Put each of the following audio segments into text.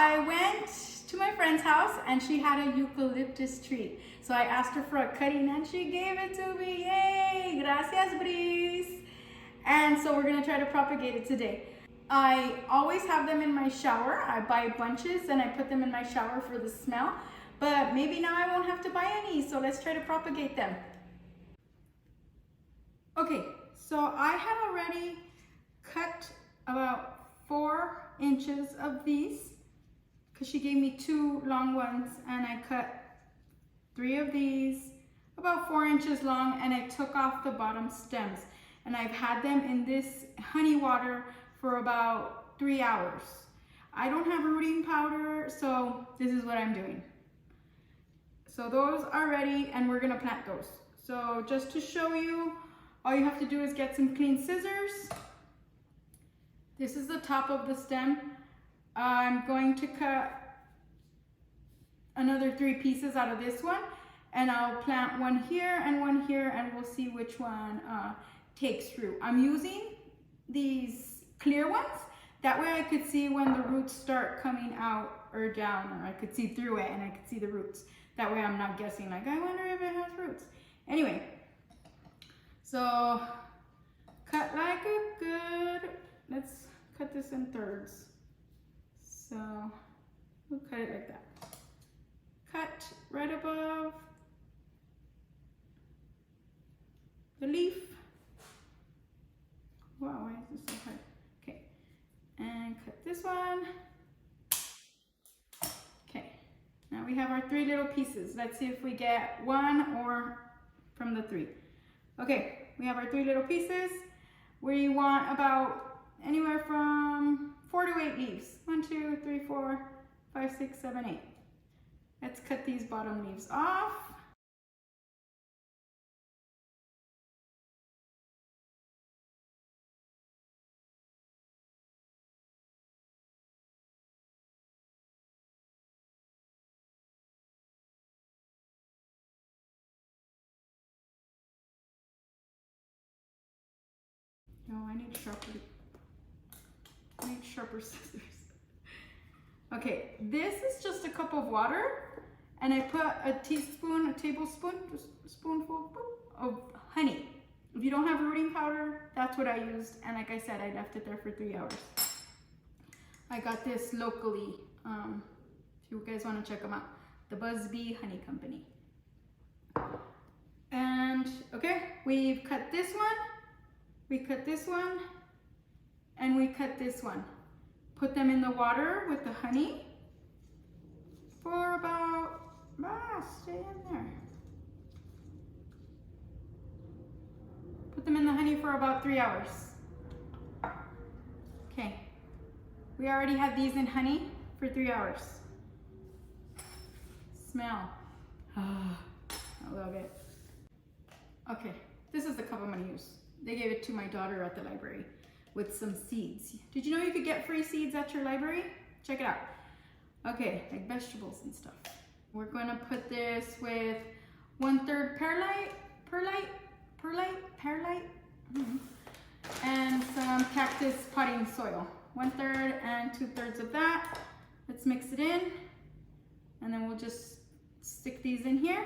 I went to my friend's house and she had a eucalyptus tree. So I asked her for a cutting and she gave it to me. Yay! Gracias, Brice. And so we're gonna try to propagate it today. I always have them in my shower. I buy bunches and I put them in my shower for the smell. But maybe now I won't have to buy any, so let's try to propagate them. Okay, so I had already cut about 4 inches of these because she gave me 2 long ones, and I cut 3 of these about 4 inches long, and I took off the bottom stems, and I've had them in this honey water for about 3 hours. I don't have rooting powder, so this is what I'm doing. So those are ready and we're gonna plant those. So just to show you, all you have to do is get some clean scissors. This is the top of the stem. I'm going to cut another 3 pieces out of this one, and I'll plant one here, and we'll see which one takes root. I'm using these clear ones. That way I could see when the roots start coming out or down, or I could see through it and I could see the roots. That way I'm not guessing like, I wonder if it has roots. Anyway, so cut like a good, let's cut this in thirds. So we'll cut it like that. Cut right above the leaf. Wow, why is this so hard? Okay, and cut this one. Okay, now we have our 3 little pieces. Let's see if we get 1 or from the 3. Okay, we have our 3 little pieces. We want about anywhere from 4 to 8 leaves. 1, 2, 3, 4, 5, 6, 7, 8. Let's cut these bottom leaves off. No, I need sharper scissors. Okay, this is just a cup of water, and I put a tablespoon, just a spoonful of honey. If you don't have rooting powder, that's what I used, and like I said, I left it there for 3 hours. I got this locally, if you guys want to check them out, the Busbee Honey Company. And okay, we've cut this one. We cut this one, and we cut this one. Put them in the water with the honey for about, stay in there. Put them in the honey for about 3 hours. Okay, we already had these in honey for 3 hours. Smell, I love it. Okay, this is the cup I'm gonna use. They gave it to my daughter at the library with some seeds. Did you know you could get free seeds at your library? Check it out. Okay, like vegetables and stuff. We're gonna put this with 1/3 perlite, and some cactus potting soil. 1/3 and 2/3 of that. Let's mix it in, and then we'll just stick these in here,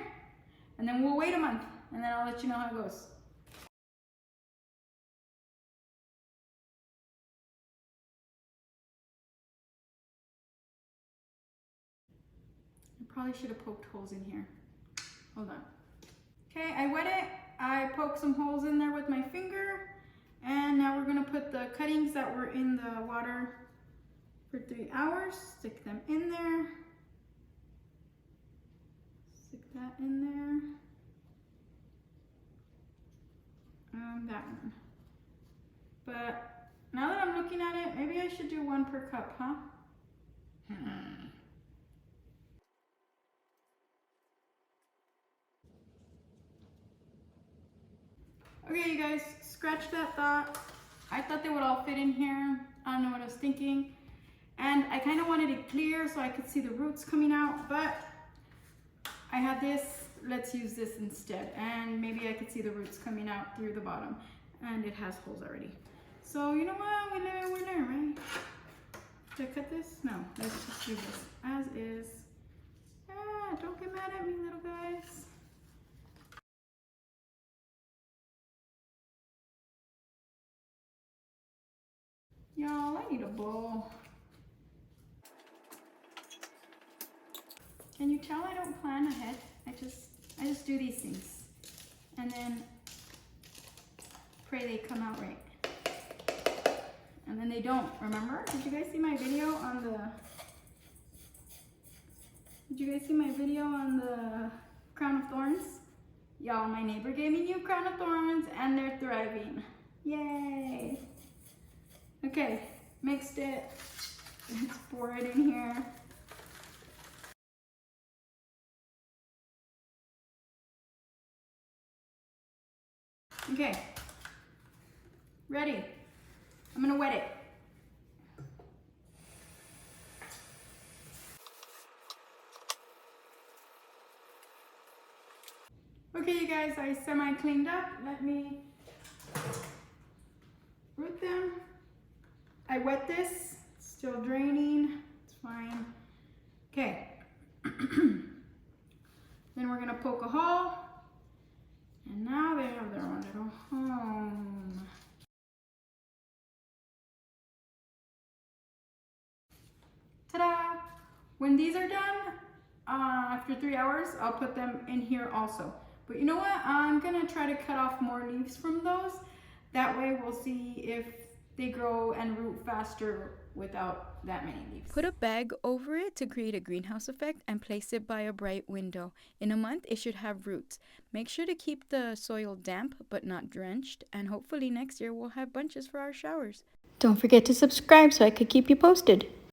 and then we'll wait a month, and then I'll let you know how it goes. Probably should have poked holes in here. Hold on. Okay, I wet it. I poked some holes in there with my finger. And now we're gonna put the cuttings that were in the water for 3 hours. Stick them in there. Stick that in there. And that one. But now that I'm looking at it, maybe I should do 1 per cup, huh? Okay, you guys, scratch that thought. I thought they would all fit in here. I don't know what I was thinking. And I kind of wanted it clear so I could see the roots coming out, but I had this. Let's use this instead. And maybe I could see the roots coming out through the bottom. And it has holes already. So you know what? We learn, right? Should I cut this? No, let's just leave this as is. Ah, don't get mad at me, little guys. Y'all, I need a bowl. Can you tell I don't plan ahead? I just do these things. And then pray they come out right. And then they don't, remember? Did you guys see my video on the crown of thorns? Y'all, my neighbor gave me new crown of thorns and they're thriving. Yay! Okay, mixed it. Let's pour it in here. Okay, ready. I'm gonna wet it. Okay, you guys, I semi-cleaned up. Let me root them. I wet this, it's still draining, it's fine. Okay, then we're gonna poke a hole. And now they have their own little home. Ta-da! When these are done, after 3 hours, I'll put them in here also. But you know what? I'm gonna try to cut off more leaves from those. That way we'll see if they grow and root faster without that many leaves. Put a bag over it to create a greenhouse effect and place it by a bright window. In a month, it should have roots. Make sure to keep the soil damp but not drenched, and hopefully next year we'll have bunches for our showers. Don't forget to subscribe so I could keep you posted.